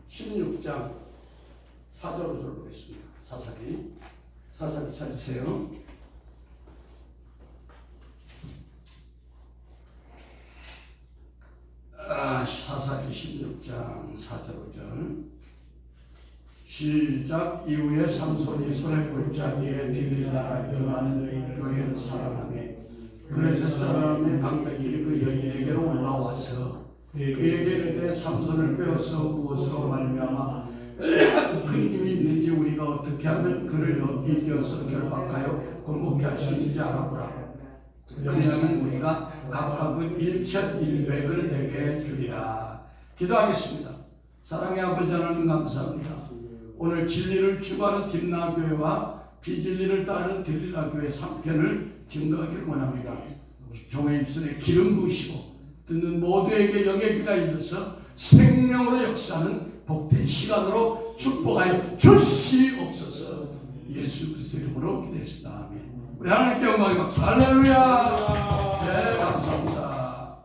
16장 4절로 보겠습니다. 사사기 찾으세요. 사사기 16장 4절 5절 시작. 이후에 삼손이 손에 골짜기에 딜릴라 이름하는 교회를 사랑하며 블레셋 사람의 방백들이 그 여인에게로 올라와서 그에게 이르되 삼손을 꿰어서 무엇으로 말미암아 큰 힘이 있는지 우리가 어떻게 하면 그를 이겨서 결박하여 곤고케 할 수 있는지 알아보라. 그리하면 우리가 각각은 1,100을 내게 주리라. 기도하겠습니다. 사랑의 아버지 하나님 감사합니다. 오늘 진리를 추구하는 딥나교회와 비진리를 따르는 딜릴라교회 3편을 증거하기를 원합니다. 종의 입술에 기름 부으시고 듣는 모두에게 영의 귀가 열려서 생명으로 역사하는 복된 시간으로 축복하여 주시옵소서. 예수 그리스도 이름으로 기도했습니다. 아멘. 우리 하나님께 영광의 박수. 할렐루야. 네, 감사합니다.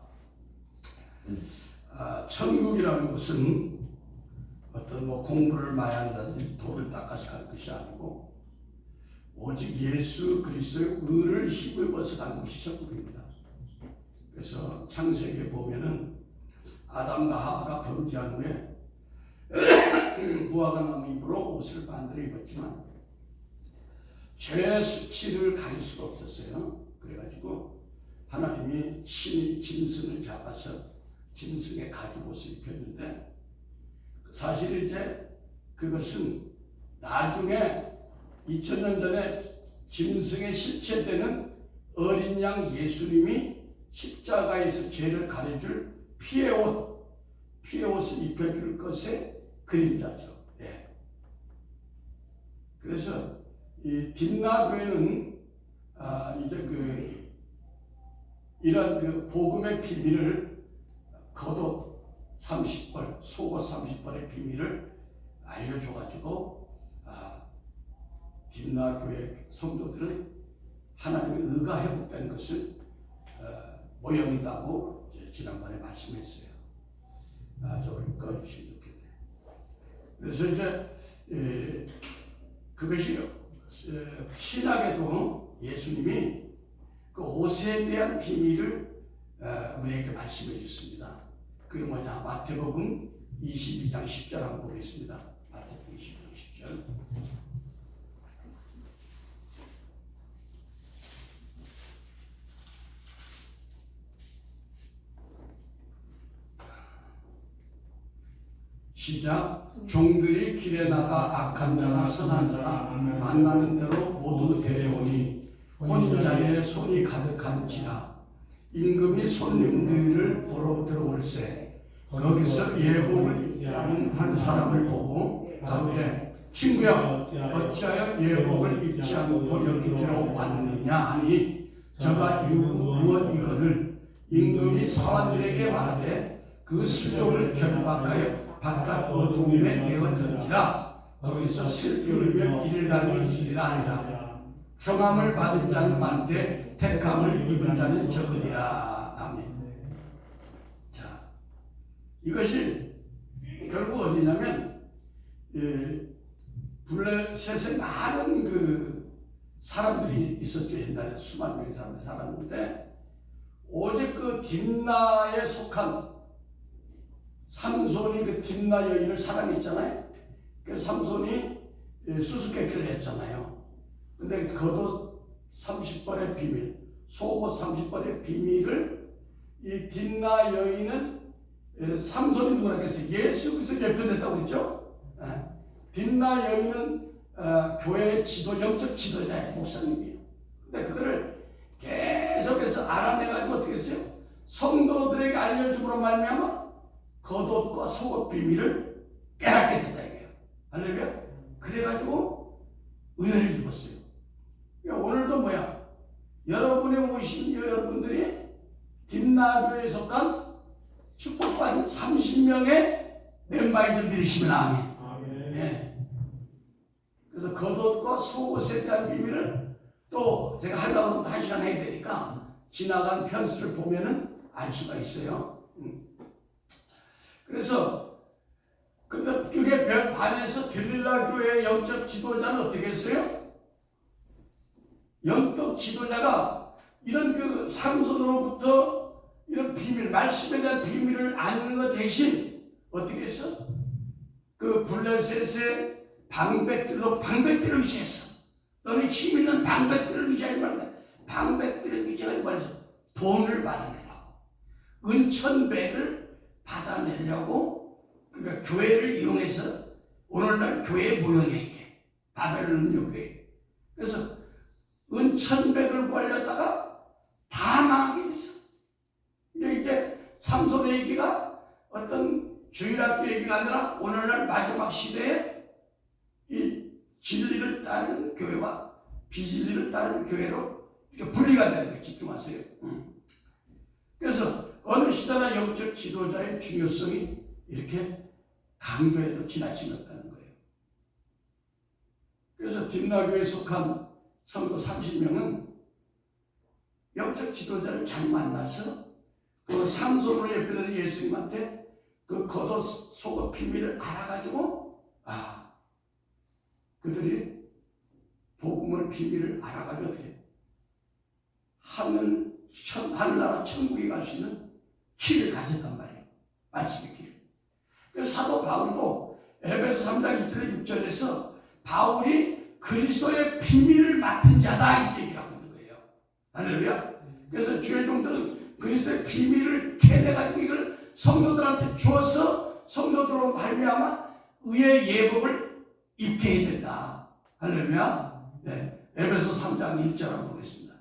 천국이라는 것은 어떤 공부를 많이 한다든지 돌을 닦아서 가는 것이 아니고 오직 예수 그리스도의 의를 힘입어서 가는 것이 천국입니다. 그래서 창세기에 보면은 아담과 하와가 범죄한 후에 무화과 나무 잎으로 옷을 만들어 입었지만 죄의 수치를 가릴 수가 없었어요. 그래가지고 하나님이 신이 짐승을 잡아서 짐승의 가죽 옷을 입혔는데 사실 이제 그것은 나중에 2000년 전에 짐승의 실체되는 어린 양 예수님이 십자가에서 죄를 가려줄 피의 옷을 입혀줄 것의 그림자죠. 예. 그래서 이 딥나교회는 이제 이런 복음의 비밀을 겉옷 30벌, 속옷 30벌의 비밀을 알려줘가지고 딥나교회 성도들은 하나님의 의가 회복되는 것을 모형이라고 지난번에 말씀했어요. 저걸 꺼주시면 좋겠네요. 그래서 이제 그것이 신약에도 예수님이 그 옷에 대한 비밀을 우리에게 말씀해 주셨습니다. 그게 뭐냐? 마태복음 22장 10절 한번 보겠습니다. 마태복음 22장 10절. 시작. 종들이 길에 나가 악한 자나 선한 자나 만나는 대로 모두 데려오니 혼인자리에 손이 가득한지라. 임금이 손님들을 보러 들어올세 거기서 예복을 입지 않은 한 사람을 보고 가로되 친구야 어찌하여 예복을 입지 않고 여기 들어왔느냐 하니 저가 무엇이거늘 임금이 사환들에게 말하되 그 수족을 결박하여 바깥 어두움에 내어 던지라. 거기서 슬피 울며 이를 달고 있으리라 하니라. 평함을 받은 자는 많되 택함을 입은 자는 적으리라. 아멘. 자, 이것이 결국 어디냐면 블레셋에 많은 사람들이 있었죠. 옛날에 수만 명의 사람들이 살았는데 오직 그 딥나에 속한 삼손이 그 딥나 여인을 사랑했잖아요. 그 삼손이 수수께끼를 냈잖아요. 근데 겉옷 30벌의 비밀, 속옷 30벌의 비밀을 이 딥나 여인은 삼손이 누구라 했어요? 예수 그리스도 예표됐다고 그랬죠? 딥나 여인은 교회의 영적 지도자의 목사님이에요. 근데 그거를 계속해서 알아내가지고 어떻게 했어요? 성도들에게 알려줌으로 말미암아 겉옷과 속옷 비밀을 깨닫게 됐다 이거예요. 할렐루야. 그래가지고 은혜를 입었어요. 그러니까 오늘도 뭐야? 여러분이 오신 여러분들이 딥나교회에 속한 축복받은 30명의 멤버들이시면 아멘. 네. 그래서 겉옷과 속옷에 대한 비밀을 또 제가 하려고 1시간 해야 되니까 지나간 편수를 보면은 알 수가 있어요. 그래서 근데 그 안에서 들릴라 교회의 영적 지도자는 어떻게 했어요? 영적 지도자가 이런 그 삼손으로부터 이런 비밀, 말씀에 대한 비밀을 아는 것 대신 어떻게 했어? 그 블레셋의 방백들을 의지했어. 너는 힘 있는 방백들을 의지하지 말라. 방백들을 의지하지 말아서 돈을 받아내려고, 은천백을 받아내려고, 그러니까 교회를 이용해서 오늘날 교회에 모형해 이게 바벨론 음료교회. 그래서 은천백을 구하려다가 다 망하게 됐어. 이게 삼손의 얘기가 어떤 주일학교 얘기가 아니라 오늘날 마지막 시대에 이 진리를 따르는 교회와 비진리를 따르는 교회로 이렇게 분리가 되는 거예요. 집중하세요. 그래서 어느 시대나 영적 지도자의 중요성이 이렇게 강조해도 지나치지 못하는 거예요. 그래서 딥나교에 속한 성도 30명은 영적 지도자를 잘 만나서 그 삼손으로 예표되는 예수님한테 그 겉옷 속옷 비밀을 알아가지고 그들이 복음을 비밀을 알아가지고 어떻게 하늘나라 천국에 갈 수 있는 길을 가졌단 말이에요. 말씀의 길. 그래서 사도 바울도 에베소 3장 1절 6절에서 바울이 그리스도의 비밀을 맡은 자다 이렇게 얘기를 하고 있는 거예요. 할렐루야. 그래서 주의 종들은 그리스도의 비밀을 캐내가지고 이걸 성도들한테 주어서 성도들로 말미암아 의의 예복을 입게 해야 된다. 할렐루야. 네. 에베소 3장 1절 한번 보겠습니다.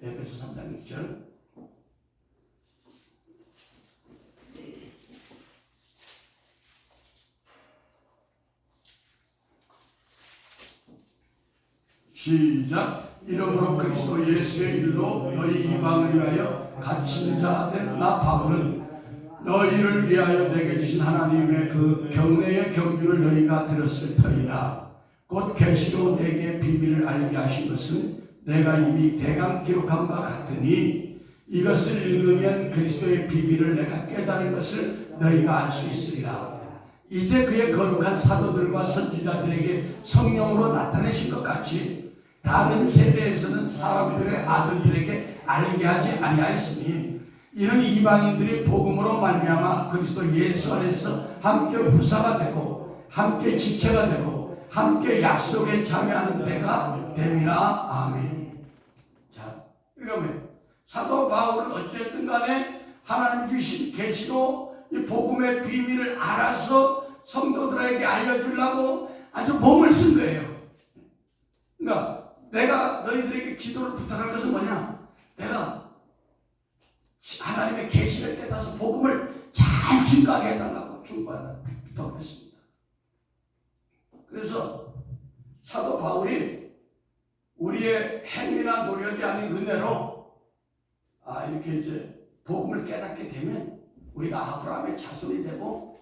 에베소 3장 1절. 시작. 이러므로 그리스도 예수의 일로 너희 이방을 위하여 갇힌 자 된 나 바울은 너희를 위하여 내게 주신 하나님의 그 경례의 경륜을 너희가 들었을 터이라. 곧 계시로 내게 비밀을 알게 하신 것은 내가 이미 대강 기록함과 같으니 이것을 읽으면 그리스도의 비밀을 내가 깨달은 것을 너희가 알 수 있으리라. 이제 그의 거룩한 사도들과 선지자들에게 성령으로 나타내신 것 같이 다른 세대에서는 사람들의 아들들에게 알게 하지 아니하였으니 이는 이방인들이 복음으로 말미암아 그리스도 예수 안에서 함께 후사가 되고 함께 지체가 되고 함께 약속에 참여하는 때가 됨이라. 아멘. 자, 그러면 사도 바울은 어쨌든 간에 하나님 주신 계시로 이 복음의 비밀을 알아서 성도들에게 알려주려고 아주 몸을 쓴 거예요. 그러니까 내가 너희들에게 기도를 부탁할 것은 뭐냐? 내가 하나님의 계시를 깨닫아서 복음을 잘 증거하게 해달라고 부탁했습니다. 그래서 사도 바울이 우리의 행위나 노력이 아닌 은혜로 이렇게 이제 복음을 깨닫게 되면 우리가 아브라함의 자손이 되고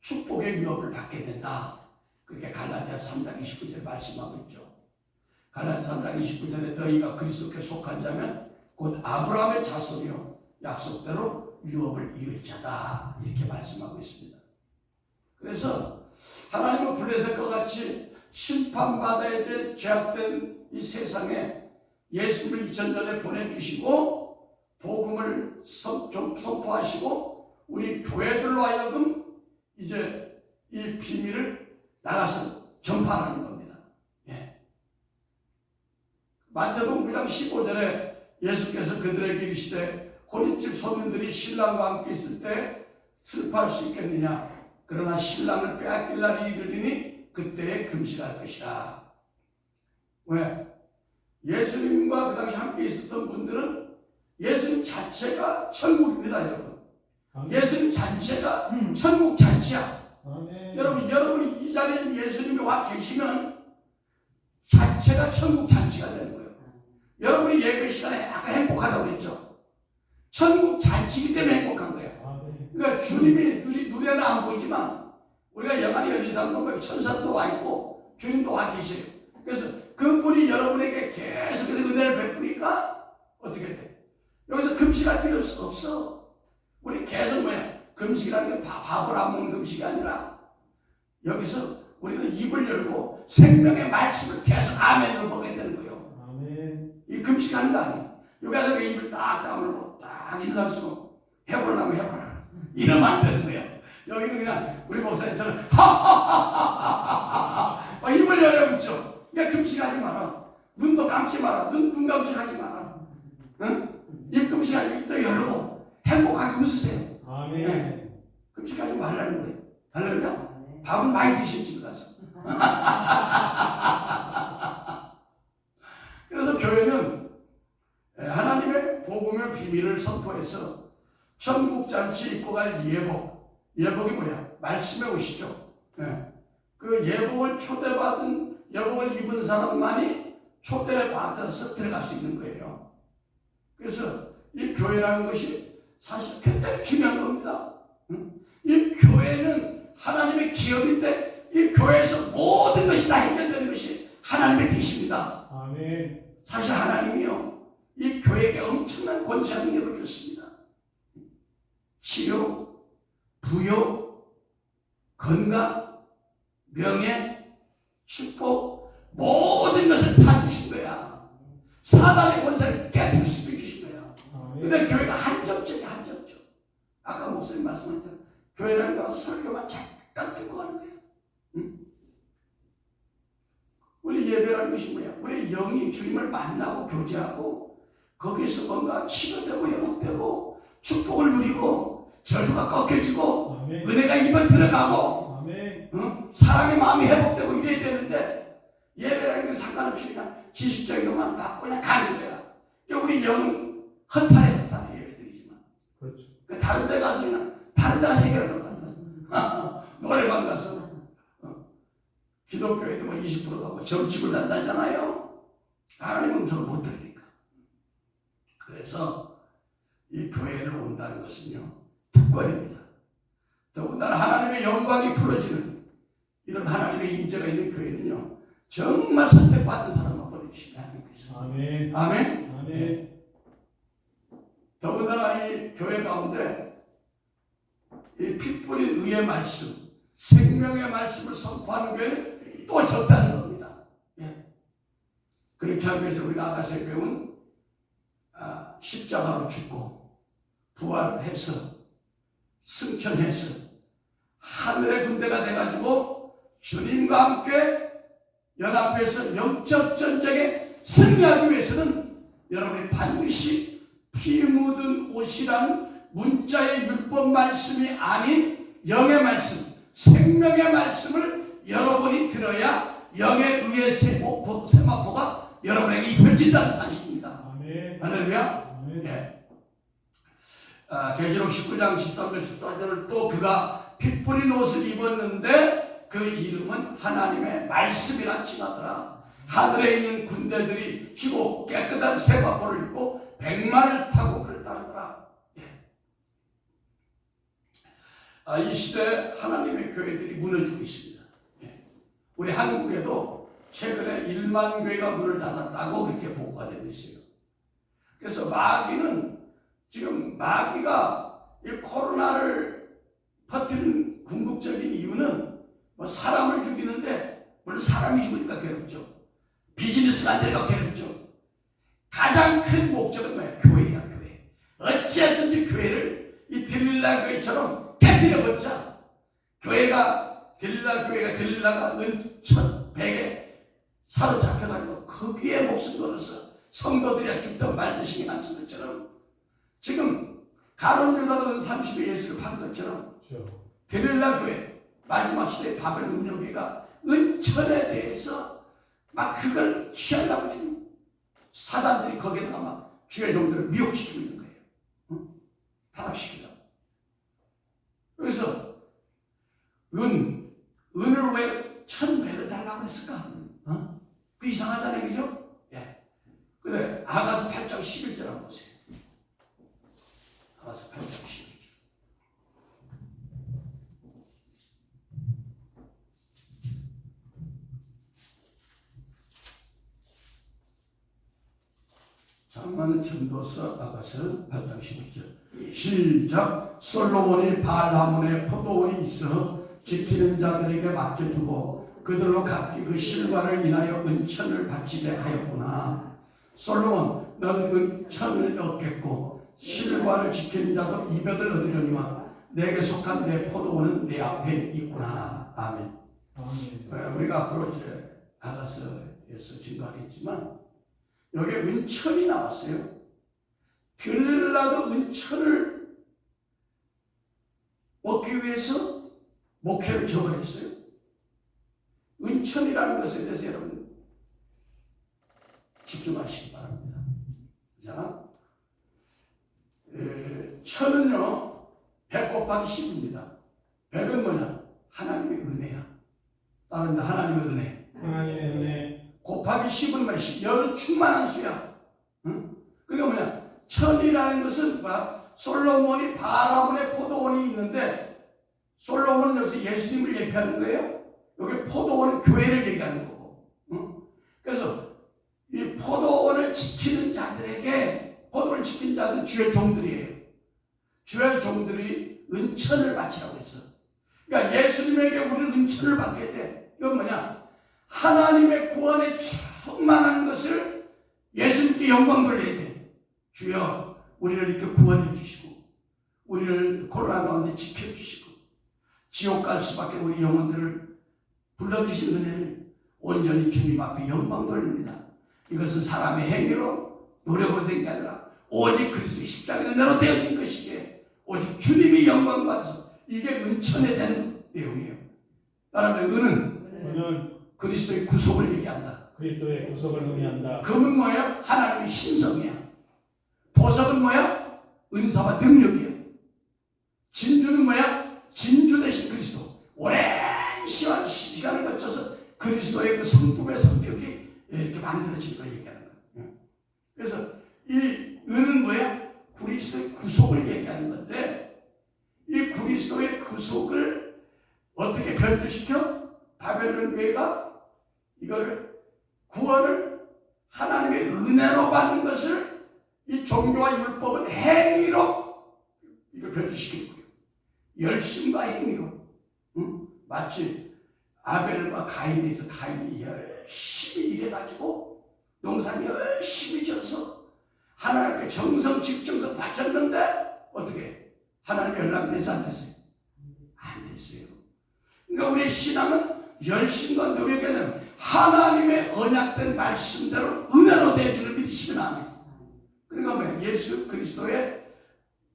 축복의 위협을 받게 된다. 그렇게 갈라디아서 3장 29절에 말씀하고 있죠. 갈라디아서 3장 29절에 너희가 그리스도께 속한 자면 곧 아브라함의 자손이요 약속대로 유업을 이을 자다 이렇게 말씀하고 있습니다. 그래서 하나님은 블레셋과 같이 심판받아야 될 죄악된 이 세상에 예수님을 2000년에 보내주시고 복음을 선포하시고 우리 교회들로 하여금 이제 이 비밀을 나가서 전파하는 겁니다. 마태복음 9장 15절에 예수께서 그들에게 이르시되 혼인집 손님들이 신랑과 함께 있을 때 슬퍼할 수 있겠느냐? 그러나 신랑을 빼앗길 날이 이르리니 그때에 금식할 것이라. 왜? 예수님과 그 당시 함께 있었던 분들은 예수님 자체가 천국입니다, 여러분. 예수님 자체가 천국 잔치야. 여러분이 이 자리에 예수님이 와 계시면 자체가 천국 잔치가 되는 거예요. 여러분이 예배 시간에 아까 행복하다고 했죠. 천국 잔치이기 때문에 행복한 거예요. 그러니까 주님이 눈에는 안 보이지만 우리가 영안이 열린 사람도 천사도 와 있고 주님도 와 계세요. 그래서 그분이 여러분에게 계속해서 은혜를 베푸니까 어떻게 돼? 여기서 금식할 필요 없어. 우리 계속 금식이라는 게 밥을 안 먹는 금식이 아니라 여기서 우리는 입을 열고 생명의 말씀을 계속 아멘으로 먹어야 되는 거예요. 아멘. 이 금식하는 거 아니에요. 여기 와서 입을 딱 다물고 딱 일상수 해보려고 해봐라. 이러면 안 되는 거예요. 여기는 그냥 우리 목사님처럼 하하하하하하 입을 열어 웃죠. 그러니까 금식하지 마라. 눈도 감지 마라. 눈 감식하지 마라. 응? 입 금식하지 입도 열고 행복하게 웃으세요. 아멘. 네. 금식하지 말라는 거예요. 할렐루야. 밥은 많이 드신 집에 가서. 그래서 교회는 하나님의 복음의 비밀을 선포해서 천국잔치 입고 갈 예복. 예복이 뭐야? 말씀에 오시죠. 네. 그 예복을 초대받은 예복을 입은 사람만이 초대받아서 들어갈 수 있는 거예요. 그래서 이 교회라는 것이 사실 굉장히 중요한 겁니다. 이 교회는 하나님의 기업인데 이 교회에서 모든 것이 다 해결되는 것이 하나님의 뜻입니다. 아멘. 사실 하나님이요 이 교회에게 엄청난 권세와 능력을 줬습니다. 치료, 부요, 건강, 명예, 축복 모든 것을 다 주신 거야. 사단의 권세를 깨뜨릴 수 있게 주신 거야. 근데 교회가 한정적이야. 한정적. 아까 목사님 말씀하셨잖아요. 교회라는 데 와서 설교만 잠깐 듣고 가는 거예요. 응? 우리 예배라는 것이 뭐야? 우리 영이 주님을 만나고 교제하고 거기서 뭔가 치료되고 회복되고 축복을 누리고 저주가 꺾여지고 아멘. 은혜가 입에 들어가고 아멘. 응? 사랑의 마음이 회복되고 이래야 되는데 예배라는 게 상관없이 그냥 지식적인 것만 받고 그냥 가는 거야. 그러니까 우리 영은 허탈해 예배 드리지만 그렇죠. 다른 데 가서 그냥 다른 데 가서 해결하려고 한다. 노래방 가서 기독교에도 뭐 20% 가고 점집을 한다잖아요. 하나님 음성을 못 들으니까. 그래서 이 교회를 온다는 것은요 특권입니다. 더군다나 하나님의 영광이 풀어지는 이런 하나님의 임재가 있는 교회는요 정말 선택받은 사람만 보내주시는 하나님께서. 아멘. 아멘. 아멘. 네. 더군다나 이 교회 가운데 이 피 뿌린 의의 말씀, 생명의 말씀을 선포하는 교회는 또 적다는 겁니다. 예. 그렇게 하기 위해서 우리가 아가서에 배운 십자가로 죽고 부활해서 승천해서 하늘의 군대가 돼가지고 주님과 함께 연합해서 영적 전쟁에 승리하기 위해서는 여러분이 반드시 피 묻은 옷이라는 문자의 율법 말씀이 아닌 영의 말씀, 생명의 말씀을 여러분이 들어야 영에 의해 세마포가 여러분에게 입혀진다는 사실입니다. 아멘. 할렐루야. 아멘. 예. 계시록 19장 13절 14절을 또 그가 피 뿌린 옷을 입었는데 그 이름은 하나님의 말씀이라 칭하더라. 하늘에 있는 군대들이 희고 깨끗한 세마포를 입고 백마를 타고 그를 따르더라. 이 시대에 하나님의 교회들이 무너지고 있습니다. 우리 한국에도 최근에 1만 교회가 문을 닫았다고 그렇게 보고가 되고 있어요. 그래서 마귀는 지금 마귀가 이 코로나를 퍼뜨린 궁극적인 이유는 뭐 사람을 죽이는데 물론 사람이 죽으니까 괴롭죠. 비즈니스가 안 되니까 괴롭죠. 가장 큰 목적은 뭐야? 교회야, 교회. 어찌하든지 교회를 이 들릴라 교회처럼 깨뜨려버리자. 들릴라가 은천백에 사로잡혀가지고 거기에 목숨 걸어서 성도들이 죽든 말든 신경 안 쓴 것처럼 지금 가룟 유다가 은30에 예수를 판 것처럼 그렇죠. 들릴라 교회 마지막 시대의 바벨 음료교회가 은천에 대해서 막 그걸 취하려고 지금 사단들이 거기에다가 막 주의 종들을 미혹시키고 있는 거예요. 응? 타락시키려고. 그래서 은을 왜 1000배를 달라고 했을까? 어? 그 이상하잖아요, 그죠? 예. 그래, 아가서 8장 11절 한번 보세요. 아가서 8장 11절. 장만 전도서 아가서 8장 11절. 시작. 솔로몬이 발하몬에 포도원이 있어 지키는 자들에게 맡겨두고 그들로 각기 그 실과를 인하여 은천을 바치게 하였구나. 솔로몬, 너는 은천을 얻겠고 실과를 지키는 자도 이백을 얻으려니와 내게 속한 내 포도원은 내 앞에 있구나. 아멘. 우리가 앞으로 이제 아가서에서 증거하겠지만 여기에 은천이 나왔어요. 들릴라도 은천을 얻기 위해서 목회를 저버렸어요. 은천이라는 것에 대해서 여러분 집중하시기 바랍니다. 자, 천은요 100 곱하기 10입니다. 100은 뭐냐? 하나님의 은혜야. 따릅니다. 하나님의 은혜. 하나님의 은혜. 곱하기 10은 뭐야? 열 충만한 수야. 응? 그러니까 뭐냐? 천이라는 것은 뭐야? 솔로몬이 바라본의 포도원이 있는데 솔로몬은 여기서 예수님을 얘기하는 거예요. 여기 포도원은 교회를 얘기하는 거고. 응? 그래서 이 포도원을 지키는 자들에게 포도원을 지키는 자들은 주의 종들이에요. 주의 종들이 은천을 바치라고 했어. 그러니까 예수님에게 우리는 은천을 받게 돼. 이건 뭐냐? 하나님의 구원에 충만한 것을 예수님께 영광 돌려야 돼. 주여 우리를 이렇게 구원해 주시고 우리를 코로나 가운데 지켜주시고 지옥 갈 수밖에 우리 영혼들을 불러주신 은혜를 온전히 주님 앞에 영광 돌립니다. 이것은 사람의 행위로 노력으로 된 게 아니라 오직 그리스도의 십자가의 은혜로 되어진 것이기에 오직 주님이 영광 받아서 이게 은천에 대한 내용이에요. 따라하면 은은 그리스도의 구속을 얘기한다. 그리스도의 구속을 의미한다. 금은 뭐야? 하나님의 신성이야. 보석은 뭐야? 은사와 능력이야. 진주는 뭐야? 진주 대신 그리스도. 오랜 시간을 거쳐서 그리스도의 그 성품의 성격이 이렇게 만들어진 걸 얘기하는 거예요. 그래서 이 은은 뭐야? 그리스도의 구속을 얘기하는 건데 이 그리스도의 구속을 어떻게 변질시켜? 바벨론 교회가 이걸 구원을 하나님의 은혜로 받는 것을 이 종교와 율법은 행위로 이걸 변질시키는 거예요. 열심과 행위로. 응? 마치 아벨과 가인에서 가인이 열심히 일해가지고 농사 열심히 져서 하나님께 정성 직정성 바쳤는데 어떻게 하나님 연락돼서 안 됐어요? 안 됐어요. 그러니까 우리의 신앙은 열심과 노력이 아니라 하나님의 언약된 말씀대로 은혜로 되어지는 믿으시면 아멘. 그러니까 뭐예요? 예수 그리스도의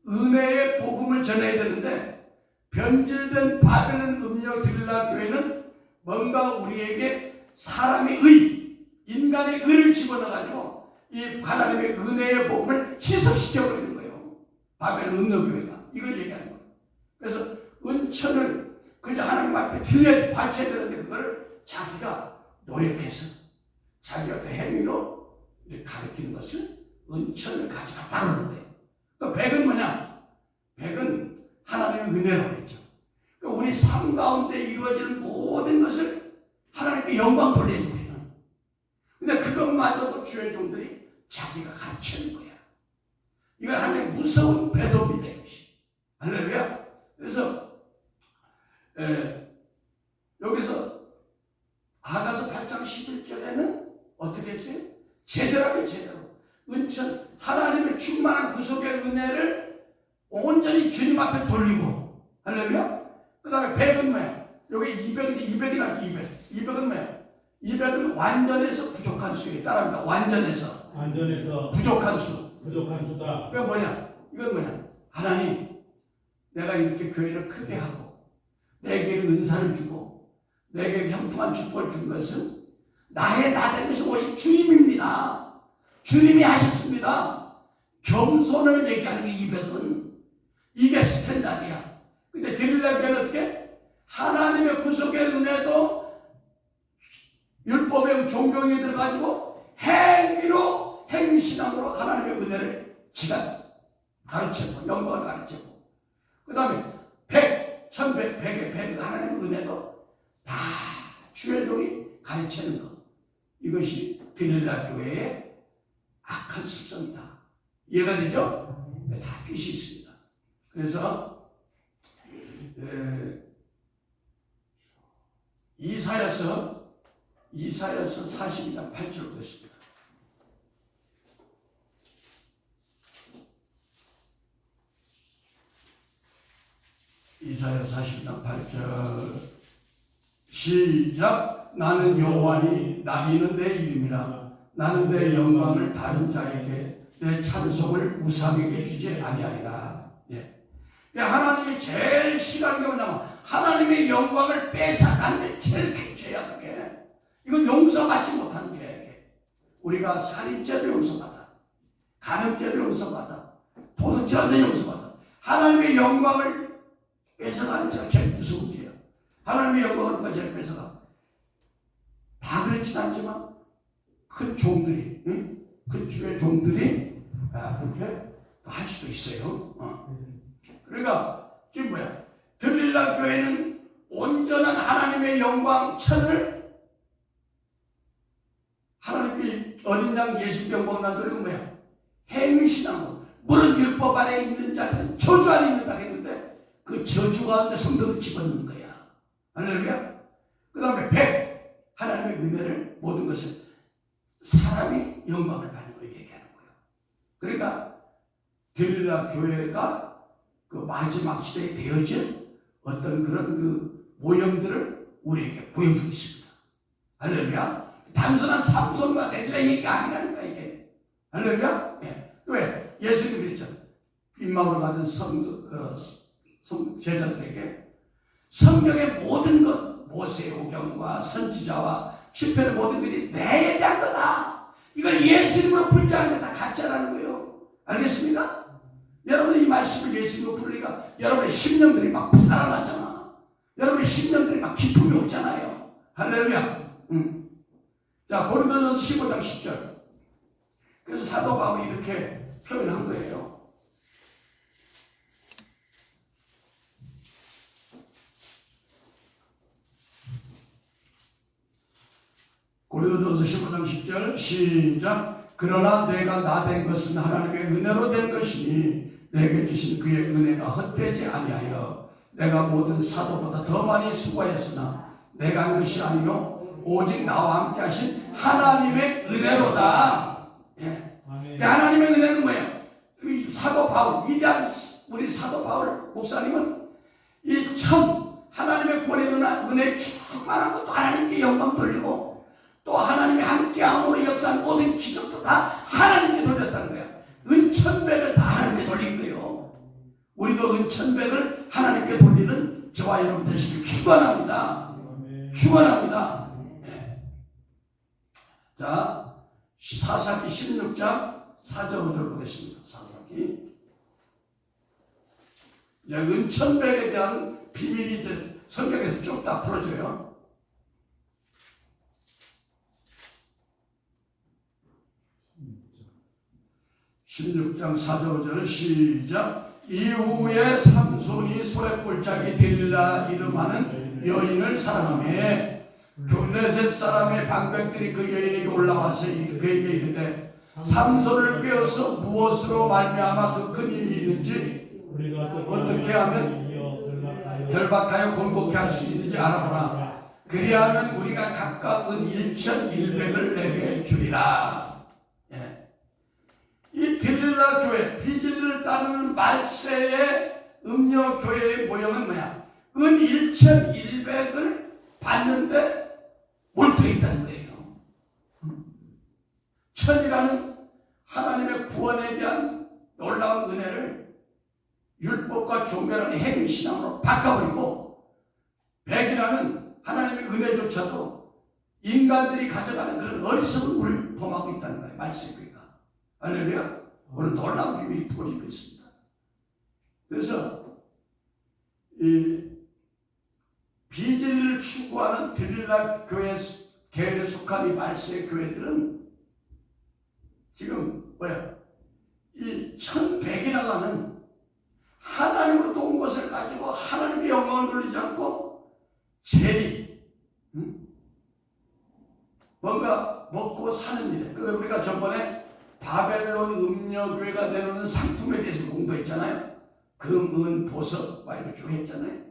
은혜의 복음을 전해야 되는데 변질된 바벨론 음료 들라 교회는 뭔가 우리에게 사람의 의, 인간의 의를 집어넣어가지고 이 하나님의 은혜의 복음을 희석시켜버리는 거예요. 바벨론 음료 교회가 이걸 얘기하는 거예요. 그래서 은천을 그저 하나님 앞에 들려야 바쳐야 되는데 그걸 자기가 노력해서 자기 어떤 행위로 가르치는 것을 은천을 가져갔다 그러는 거예요. 그 백은 뭐냐? 백은 하나님의 은혜라고 했죠. 그러니까 우리 삶 가운데 이루어지는 모든 것을 하나님께 영광 돌려야 돼. 근데 그것마저도 주의 종들이 자기가 가르치는 거야. 이건 하나님의 무서운 배도입니다. 이것이. 할렐루야. 그래서 여기서 아가서 8장 11절에는 어떻게 했어요? 제대로 하게 제대로. 은천, 하나님의 충만한 구속의 은혜를 온전히 주님 앞에 돌리고. 할렐루야. 그 다음에 백은 뭐야? 여기 200이나 200. 200은 뭐야? 200은 완전해서 부족한 수에 따라합니다. 완전해서 부족한 수. 부족한 수다. 그게 뭐냐? 이건 뭐냐? 하나님, 내가 이렇게 교회를 크게 하고 내게 은사를 주고 내게 형통한 축복을 준 것은 나의 나된 것이 오직 주님입니다. 주님이 하셨습니다. 겸손을 얘기하는 게 200은 이게 스탠다드야. 근데 드릴라 교회는 어떻게? 하나님의 구속의 은혜도 율법의 종교에 들어가지고 행위로 행위신앙으로 하나님의 은혜를 지가 가르치고 영광을 가르치고 그 다음에 100, 1100, 100의 100 하나님의 은혜도 다 주의 종이 가르치는 것. 이것이 드릴라 교회의 악한 습성이다. 이해가 되죠? 다 뜻이 있습니다. 그래서 이사야서 42장 8절 보겠습니다. 이사야 42장 8절 시작. 나는 여호와니 이는 내 이름이라. 나는 내 영광을 다른 자에게 내 찬송을 우상에게 주지 아니하리라. 예. 하나님이 제일 싫어하는 게 뭐냐면 하나님의 영광을 뺏어가는 게 제일 큰 죄야. 그게 이건 용서받지 못하는 죄야. 우리가 살인죄도 용서받아, 간음죄도 용서받아, 도둑질도 용서받아. 하나님의 영광을 뺏어가는 죄가 제일 무서운 죄야. 하나님의 영광을 누가 제일 뺏어가? 다 그렇진 않지만 큰 종들이, 큰 주의 종들이 그렇게 할 수도 있어요. 그러니까 지금 뭐야? 들릴라 교회는 온전한 하나님의 영광 천을 하나님께 어린 양 예수께 먹나들은 뭐야? 행신하고 물은 율법 안에 있는 자들은 저주 안에 있는다 했는데 그 저주 가운데 성도를 집어넣는 거야. 할렐루야. 그 다음에 100 하나님의 은혜를 모든 것을 사람이 영광을 받는 걸 얘기하는 거예요. 그러니까 들릴라 교회가 그 마지막 시대에 되어질 어떤 그런 그 모형들을 우리에게 보여주고 있습니다. 할렐루야. 단순한 삼손과 데릴라 얘기가 아니라니까 이게. 할렐루야. 예. 왜? 예수님이 그랬잖아. 빈마음으로 가진 제자들에게 성경의 모든 것, 모세오경과 선지자와 시편의 모든 것이 내에 대한 거다. 이걸 예수님으로 풀지 않으면 다 가짜라는 거예요. 알겠습니까? 여러분 이 말씀을 예수님으로 풀으니까 여러분의 심령들이 막 살아나잖아. 여러분의 심령들이 막 기쁨이 오잖아요. 할렐루야. 자, 고린도전서 15장 10절. 그래서 사도 바울이 이렇게 표현한 거예요. 고린도전서 15장 10절 시작. 그러나 내가 나 된 것은 하나님의 은혜로 된 것이니 내게 주신 그의 은혜가 헛되지 아니하여 내가 모든 사도보다 더 많이 수고하였으나 내가 한 것이 아니요 오직 나와 함께 하신 하나님의 은혜로다. 예. 하나님의 은혜는 뭐예요? 사도 바울, 위대한 우리 사도 바울 목사님은 이 하나님의 구원의 은혜에 충만한 것도 하나님께 영광 돌리고 또 하나님의 함께함으로 역사한 모든 기적도 다 하나님께 돌렸다는 거야. 은천백을 다 하나님께 돌린 거예요. 우리도 은천백을 하나님께 돌리는 저와 여러분 되시길 축원합니다. 축원합니다. 자, 사사기 16장 4절 5절 보겠습니다. 사사기. 이제 은천백에 대한 비밀이 이제 성경에서 쭉 다 풀어져요. (16장 4절 5절) 시작. 이후에 삼손이 소래골짜기 딜라 이름하는 여인을 사랑하며 블레셋 사람의 방백들이 그 여인에게 올라와서 그에게 이르되 삼손을 꿰어서 무엇으로 말미암아 그 큰 힘이 있는지 어떻게 하면 결박하여 공복케 할 수 있는지 알아보라. 그리하면 우리가 각각 은 1,100을 내게 주리라. 예. 이 딜라 교회, 비진리를 따르는 말세의 음녀 교회의 모형은 뭐야? 은 1,100을 받는데 몰두해 있다는 거예요. 천이라는 하나님의 구원에 대한 놀라운 은혜를 율법과 종교라는 행위신앙으로 바꿔버리고, 백이라는 하나님의 은혜조차도 인간들이 가져가는 그런 어리석은 물을 범하고 있다는 거예요. 말씀교회가. 할렐루야. 오늘 놀라운 비밀이 풀어지고 있습니다. 그래서 이 비진리를 추구하는 딜라 교회 계열에 속한 이 말세의 교회들은 지금 뭐야? 이 1100이라고 하는 하나님으로부터 온 것을 가지고 하나님께 영광을 돌리지 않고 재리, 뭔가 먹고 사는 일에, 우리가 저번에 바벨론 음녀교회가 내놓는 상품에 대해서 공부했잖아요. 금, 은, 보석 막 이렇게 쭉 했잖아요.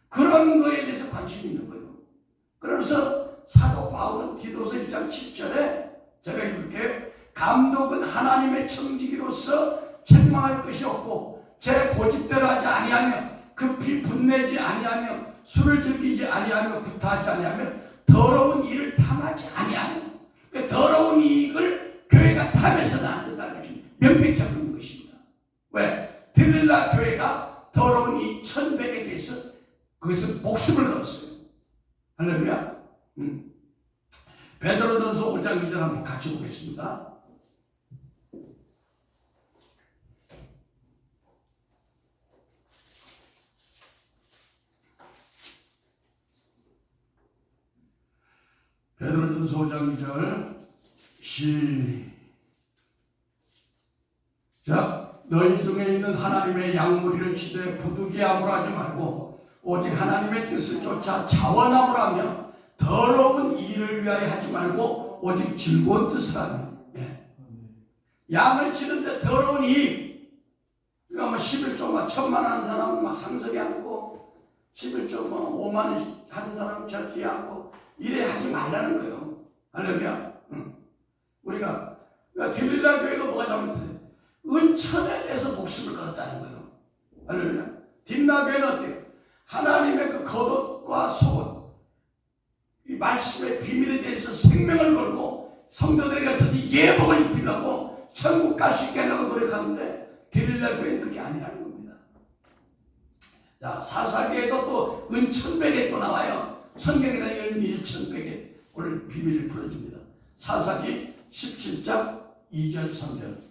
그런 거에 대해서 관심이 있는 거예요. 그래서 사도 바울은 디도서 1장 7절에 제가 읽을게요. 감독은 하나님의 청지기로서 책망할 것이 없고 제 고집대로 하지 아니하며 급히 분내지 아니하며 술을 즐기지 아니하며 구타하지 아니하며 더러운 일을 탐하지 아니하며, 그러니까 더러운 이익을 교회가 탐해서는 안 된다는 것이 명백히 하고 있는 것입니다. 왜? 드릴라 교회가 더러운 이 1100에 대해서 그것은 목숨을 걸었어요. 할렐루야. 베드로전서 5장 2절 한번 같이 보겠습니다. 베드로전서 5장 2절 시작. 너희 중에 있는 하나님의 양무리를 치되 부득이함으로 하지 말고 오직 하나님의 뜻을 쫓아 자원함으로 하며 더러운 일을 위하여 하지 말고 오직 즐거운 뜻을 하며. 예. 양을 치는데 더러운 이익. 그러니까 11조 막 1000만 하는 사람은 막 상석에 앉고 11조 5만 원 하는 사람은 저 뒤에 앉고 이래 하지 말라는 거예요. 할렐루야. 우리가 드릴라 교회가 뭐가 잘못했어요? 은천에 대해서 목숨을 걸었다는 거예요. 할렐루야. 딥나 교회는 어때요? 하나님의 그 겉옷과 속옷, 이 말씀의 비밀에 대해서 생명을 걸고 성도들에게 저지 예복을 입히려고 천국 갈 수 있게 하려고 노력하는데 드릴라 교회는 그게 아니라는 겁니다. 자, 사사기에도 또 은천백에 또 나와요. 성경에다 열밀천백에 오늘 비밀을 풀어줍니다. 사사기 17장 2절 3절.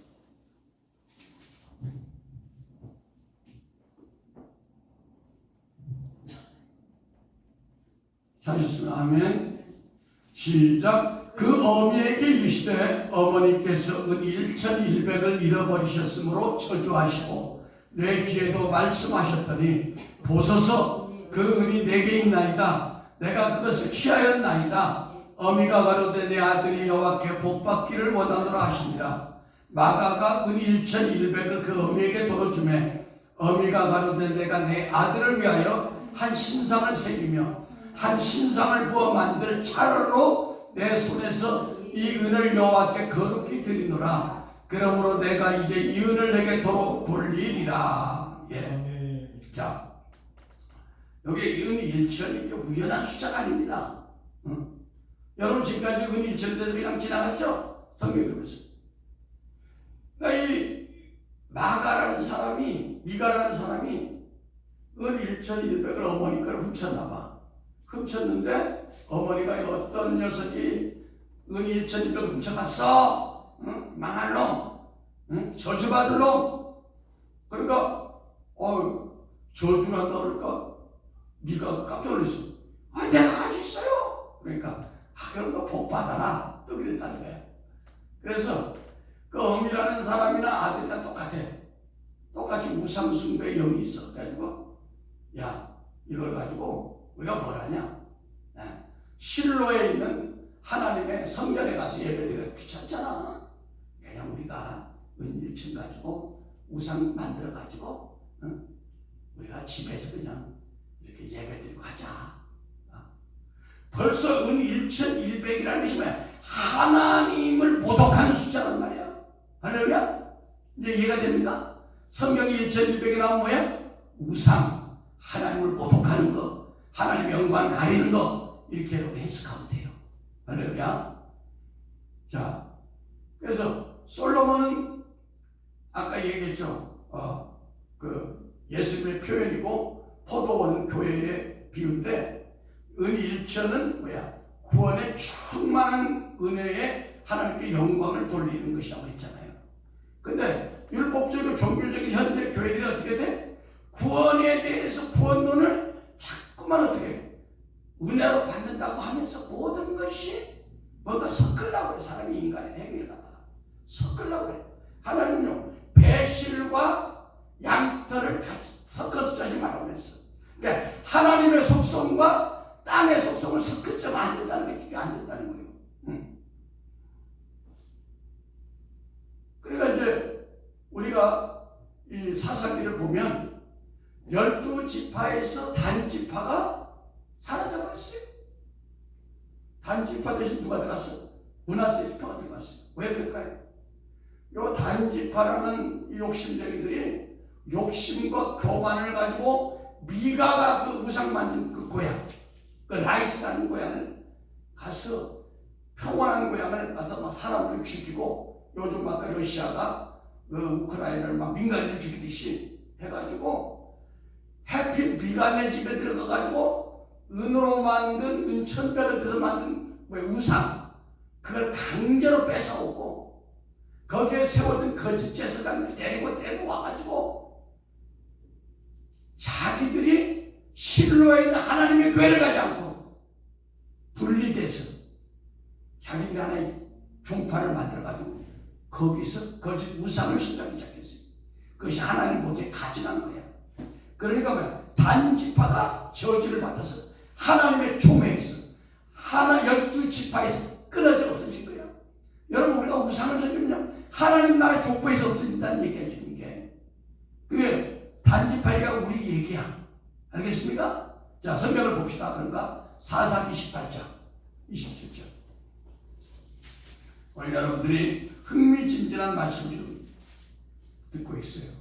찾으시면 아멘. 시작. 그 어미에게 이르시되 어머니께서 은 1100을 잃어버리셨으므로 저주하시고 내 귀에도 말씀하셨더니 보소서 그 은이 내게 있나이다. 내가 그것을 취하였나이다. 어미가 가로되 내 아들이 여호와께 복받기를 원하노라 하시니라. 마가가 은 1100을 그 어미에게 돌어주매 어미가 가로되 내가 내 아들을 위하여 한 신상을 새기며 한 신상을 부어 만들 차로로 내 손에서 이 은을 여호와께 거룩히 드리노라. 그러므로 내가 이제 이 은을 내게 돌리리라. 예. 자, 여기 은 1천이 우연한 숫자가 아닙니다. 여러분 지금까지 은 1천에 대해서 그냥 지나갔죠? 성경에 보면서. 그러니까 이 마가라는 사람이, 미가라는 사람이 은 1100을 어머니 걸 훔쳤나 봐. 훔쳤는데 어머니가 어떤 녀석이 은 1100을 훔쳐갔어. 망할 놈. 저주받을 놈. 그러니까 저주한다 그러니까 네가 깜짝 놀랐어. 내가 가지고 있어요. 그러니까 그럼 너 복 받아라. 또 그랬다는 거야. 그래서 그 어미라는 사람이나 아들이나 똑같아. 똑같이 우상숭배의 영이 있어. 그래가지고 야 이걸 가지고 우리가 뭘 하냐? 실로에 있는 하나님의 성전에 가서 예배드리기가 귀찮잖아. 그냥 우리가 은일천 가지고 우상 만들어 가지고 우리가 집에서 그냥 이렇게 예배드리고 가자. 벌써 은 1100이라는 것이 뭐야? 하나님을 모독하는 숫자란 말이야. 할렐루야. 이제 이해가 됩니까? 성경이 1100이 나오면 뭐야? 우상, 하나님을 모독하는 거, 하나님의 영광 가리는 거, 이렇게 여러분 해석하면 돼요. 할렐루야. 자, 그래서 솔로몬은 아까 얘기했죠. 그 예수님의 표현이고 포도원 교회의 비유인데 은 1천은 뭐야? 구원의 충만한 은혜에 하나님께 영광을 돌리는 것이라고 했잖아요. 근데 율법적이고 종교적인 현대 교회들이 어떻게 돼? 구원에 대해서 구원론을 자꾸만 어떻게 해? 은혜로 받는다고 하면서 모든 것이 뭔가 섞으려고 그래. 사람이 인간의 행위를 갖다가 섞으려고 그래. 하나님은요 배실과 양털을 같이 섞어서 짜지 말라고 그랬어. 그러니까 하나님의 속성과 땅의 속성을 섞으면 안 된다는 게 안 된다는 거예요. 그러니까 이제 우리가 이 사사기를 보면 12지파에서 단지파가 사라져버렸어요. 단지파 대신 누가 들어갔어? 므낫세 지파가 들어갔어요. 왜 그럴까요? 요 단지파라는 이 욕심쟁이들이 욕심과 교만을 가지고 미가가 그 우상 만든 그 고향, 그 라이스라는 고향을 가서 평온한 고향을 가서 막 사람을 죽이고, 요즘 막 러시아가 그 우크라이나를 막 민간인을 죽이듯이 해가지고 해필 미간의 집에 들어가가지고 은으로 만든 은천백을 들어서 만든 우상, 그걸 강제로 뺏어오고 거기에 세워둔 거짓 제사장들 데리고 와가지고 자기들이 실로에 있는 하나님의 교회를 가지 않고 분리돼서 자기들이 하나의 종파를 만들어가지고 거기서 거짓 우상을 신하기 시작했어요. 그것이 하나님 보좌에 가증한 거야. 그러니까 뭐야? 단지파가 저주를 받아서 하나님의 총회에서 하나 12지파에서 끊어져 없어진 거야. 여러분, 우리가 우상을 섬기면 하나님 나라의 족보에서 없어진다는 얘기야 지금 이게. 그게 단지파가 우리 얘기야. 알겠습니까? 자, 성경을 봅시다. 그런가? 사사기 18장 27절. 오늘 여러분들이 흥미진진한 말씀을 듣고 있어요.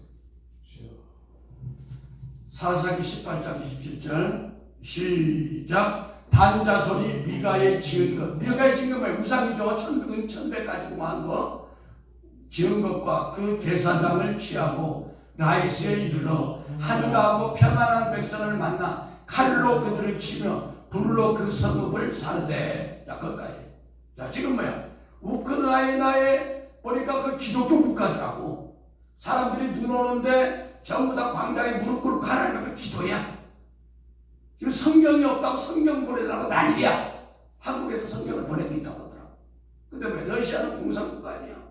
사사기 18장 27절 시작. 단자손이 미가에 지은 것, 미가에 지은 것 뭐예요? 우상이죠. 은천백 가지고 한 거, 지은 것과 그 계산당을 취하고 라이스에 이르러 한가하고 평안한 백성을 만나 칼로 그들을 치며 불로 그 성읍을 사르되. 자, 거기까지. 자, 지금 뭐야? 우크라이나에 보니까 그 기독교 국가더라고. 사람들이 눈 오는데 전부 다 광장에 무릎 꿇고 하나님께 기도야. 지금 성경이 없다고 성경 보내달라고 난리야. 한국에서 성경을 보내고 있다고 하더라고. 근데 왜? 러시아는 공산국가 아니야.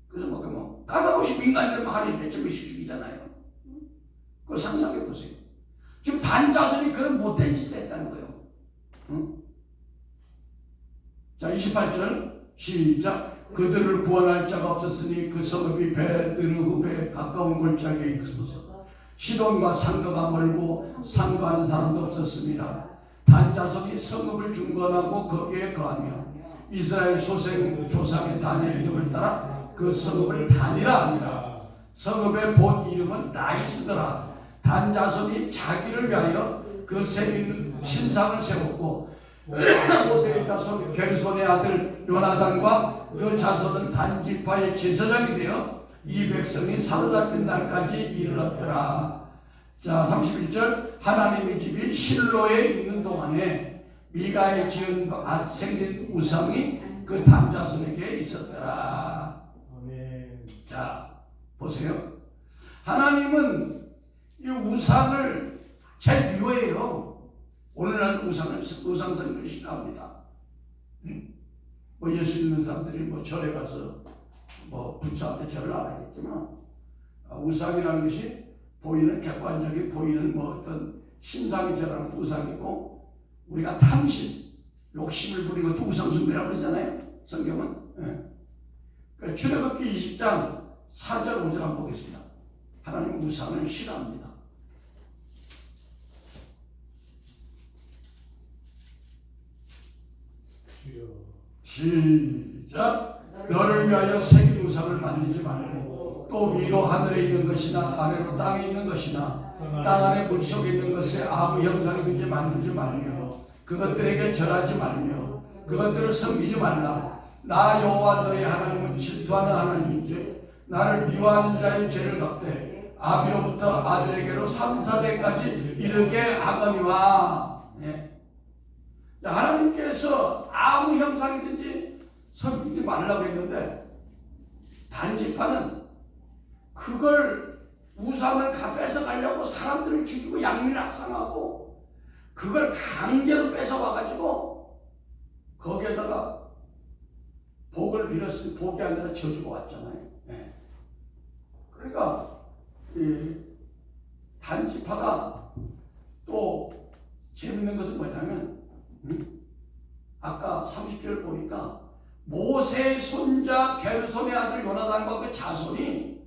그래서 뭐 가가오시 민간인들만 하루에 몇천 명씩 죽이잖아요. 그걸 상상해 보세요. 지금 단자손이 그런 못된 짓을 했다는 거예요. 응? 자, 28절 시작. 그들을 구원할 자가 없었으니 그 성읍이 베드르후베 가까운 골짜기에 있어서 시돈과 상거가 멀고 상거하는 사람도 없었습니다. 단자손이 성읍을 중건하고 거기에 거하며 이스라엘 소생 조상의 단의 이름을 따라 그 성읍을 단이라 합니다. 성읍의 본 이름은 라이스더라. 단자손이 자기를 위하여 그 새긴 신상을 세웠고 모세의 자손 게르손의 아들 요나단과 그 자손은 단지파의 제사장이 되어 이 백성이 사로잡힌 날까지 이르렀더라. 자, 31절. 하나님의 집이 실로에 있는 동안에 미가에 지은 생긴 우상이 그 단자손에게 있었더라. 아멘. 자, 보세요. 하나님은 이 우상을 제일 미워해요. 오늘날 우상을 우상성을 싫어합니다. 뭐 예수 믿는 사람들이 뭐 절에 가서 뭐 부처한테 절을 안 하겠지만 우상이라는 것이 보이는 객관적인 보이는 뭐 어떤 신상이 절하는 우상이고, 우리가 탐심, 욕심을 부리는 것도 우상숭배라고 그러잖아요. 성경은. 예. 그러니까 출애굽기 20장 4절 5절 한번 보겠습니다. 하나님은 우상을 싫어합니다. 시작. 너를 위하여 새긴 우상을 만들지 말고 또 위로 하늘에 있는 것이나 아래로 땅에 있는 것이나 땅 안에 물속에 있는 것에 아무 형상이든지 만들지 말며 그것들에게 절하지 말며 그것들을 섬기지 말라. 나 여호와 너의 하나님은 질투하는 하나님인즉 나를 미워하는 자의 죄를 갚되 아비로부터 아들에게로 3, 4대까지 이르게 하거니와. 네. 하나님께서 아무 형상이든지 섬기지 말라고 했는데 단지파는 그걸 우상을 뺏어가려고 사람들을 죽이고 양민을 악상하고 그걸 강제로 뺏어와가지고 거기에다가 복을 빌었으니 복이 아니라 저주가 왔잖아요. 네. 그러니까 이 단지파가 또 재밌는 것은 뭐냐면 아까 30절 보니까 모세의 손자 게르손의 아들 요나단과 그 자손이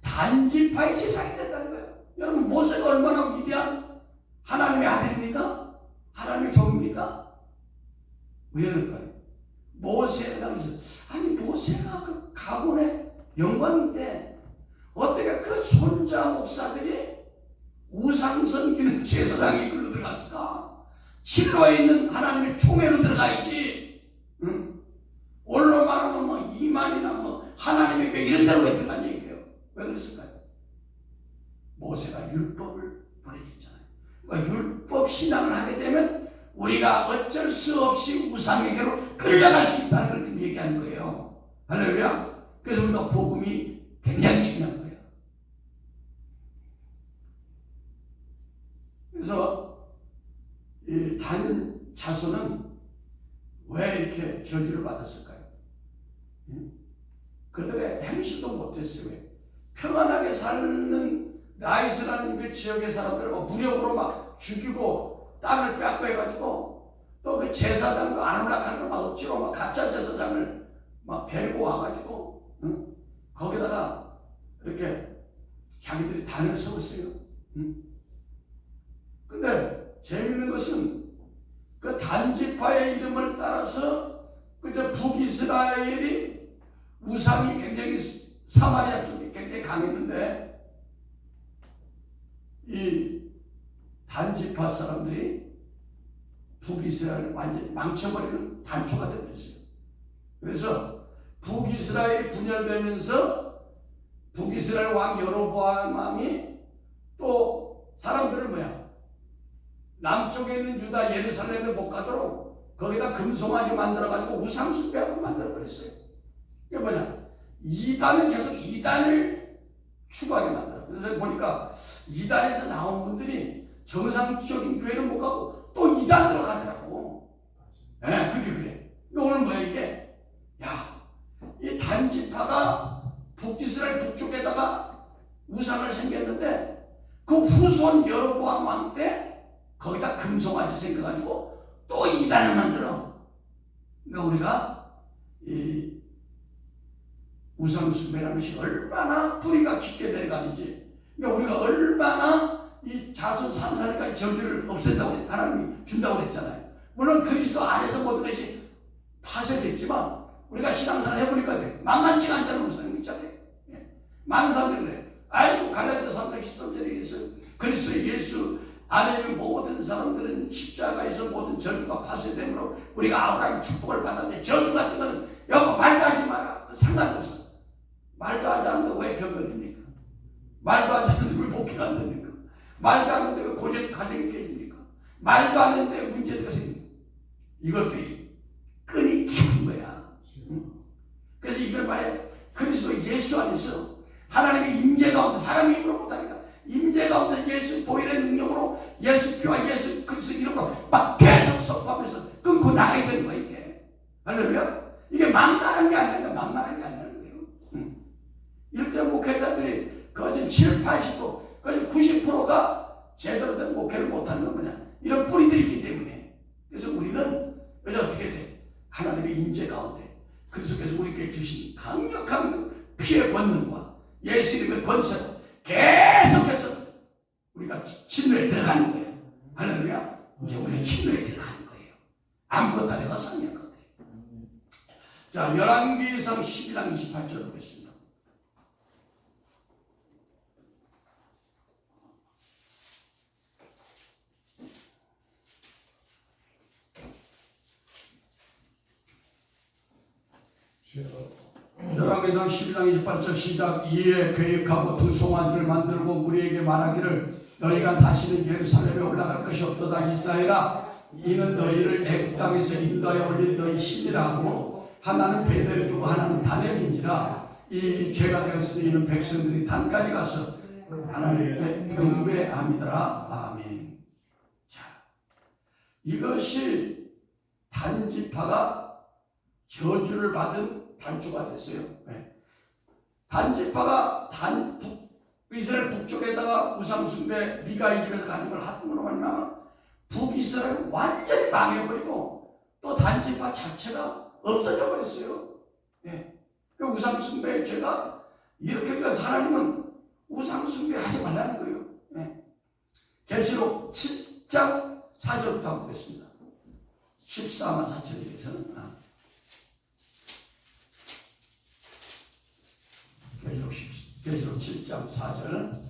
단지파의 제사장이 된다는 거예요. 여러분, 모세가 얼마나 위대한 하나님의 아들입니까? 하나님의 종입니까? 왜 그럴까요? 모세가 그래서 아니 모세가 그 가문의 영광인데 어떻게 그 손자 목사들이 우상 섬기는 제사장이 글로 들어갔을까? 실로에 있는 하나님의 총회로 들어가야지. 응? 올로 말하면 뭐 이만이나 뭐 하나님의 교 이런 데로 왜 들어간 얘기예요? 왜 그랬을까요? 모세가 율법을 보내줬잖아요. 그러니까 율법 신앙을 하게 되면 우리가 어쩔 수 없이 우상에게로 끌려갈 수 있다는 걸 좀 얘기하는 거예요. 할렐루야. 그래서 우리가 복음이 굉장히 중요한 거예요. 그래서 이 단 자손은 왜 이렇게 저주를 받았을까요? 그들의 행실도 못했어요. 왜? 평안하게 사는 나이스라는 그 지역의 사람들을 무력으로 막 죽이고 땅을 빼앗고해가지고 또 그 제사장도 아놀락하는 걸 막 억지로 막 가짜 제사장을 막 데리고 와가지고 거기다가 이렇게 자기들이 단을 세웠어요. 근데 재밌는 것은 그 단지파의 이름을 따라서 그저 북이스라엘이 우상이 굉장히 사마리아 쪽이 굉장히 강했는데 이 단지파 사람들이 북이스라엘을 완전히 망쳐버리는 단초가 되어버렸어요. 그래서 북이스라엘이 분열되면서 북이스라엘 왕 여로보암이 또 사람들을 남쪽에 있는 유다 예루살렘에 못 가도록 거기다 금송아지 만들어가지고 우상숭배하고 만들어버렸어요. 그게 이단은 계속 이단을 추구하게 만들어. 그래서 보니까 이단에서 나온 분들이 정상적인 교회를 못 가고 또 이단으로 가더라고. 예, 그게 그래. 근데 오늘 이게? 이 단지파가 북이스라엘 북쪽에다가 우상을 생겼는데 그 후손 여로보암 왕 때 거기다 금송아지 생겨가지고 또 이단을 만들어. 그러니까 우리가 이 우상숭배라는 것이 얼마나 뿌리가 깊게 내려가는지, 그러니까 우리가 얼마나 이 자손 3사리까지 저주를 없앤다고 하나님이 준다고 그랬잖아요. 물론 그리스도 안에서 모든 것이 파쇄됐지만 우리가 신앙생활 해보니까 만만치가 않다는 것을 있잖아요. 많은 사람들이 그래. 아이고 갈라디아 3장 13절에 있어 그리스도 예수 안에 있는 모든 사람들은 십자가에서 모든 저주가 파쇄되므로 우리가 아브라함의 축복을 받았는데 저주 같은 거는 여보 말도 하지 마라. 상관없어. 말도 하지 않는데 왜 병 걸립니까? 말도 하지 않는데 왜 복귀가 안 됩니까? 말도 안 하는데 왜 가정이 깨집니까? 말도 안 하는데 왜 문제가 생깁니까? 이것들이 끈이 깊은 거야. 그래서 이걸 말해 그리스도 예수 안에서 하나님의 임재 가운데 사람의 힘으로 못하니까 임재 가운데 예수 보혈의 능력으로 예수 피와 예수 그리스도 이름으로 막 계속 선포하면서 끊고 나가야 되는 거야 이게. 할렐루야. 이게 만만한 게 아니라 만만한 게 아니라는 거예요. 일대 목회자들이 거진 7, 80%, 거진 90%가 제대로 된 목회를 못하는 건 뭐냐? 이런 뿌리들이 있기 때문에. 그래서 우리는 왜 어떻게 돼? 하나님의 임재 가운데 그리스도께서 우리에게 주신 강력한 피의 권능과 예수 이름의 권세로 계속해서 우리가 진노에 들어가는 거예요. 할렐루야. 이제 우리가 진노에 들어가는 거예요. 아무것도 안 해서 상냥 것들. 자, 열왕기상 12장 28절 보겠습니다. 열왕기상 12장 28절 시작. 이에 계획하고 두 송아지를 만들고 무리에게 말하기를 너희가 다시는 예루살렘에 올라갈 것이 없도다. 이스라엘아 이는 너희를 애굽 땅에서 인도하여 올린 너희 힘이라고 하나는 베델에 두고 하나는 단에 둔지라. 이 일이 죄가 되었으니 이는 백성들이 단까지 가서 하나님께 경배함이더라. 아멘. 자, 이것이 단지파가 저주를 받은 단초가 됐어요. 네. 단지파가 이스라엘 북쪽에다가 우상숭배 미가의 집에서 가진 걸 하므로 말미암아 북이스라엘 완전히 망해버리고 또 단지파 자체가 없어져 버렸어요. 네. 그 우상숭배의 죄가 이렇게 해서 하나님은 우상숭배하지 말라는 거예요. 네. 계시록 7장 4절부터 한번 보겠습니다. 14만 4천에 대해서 계시록 7장 4절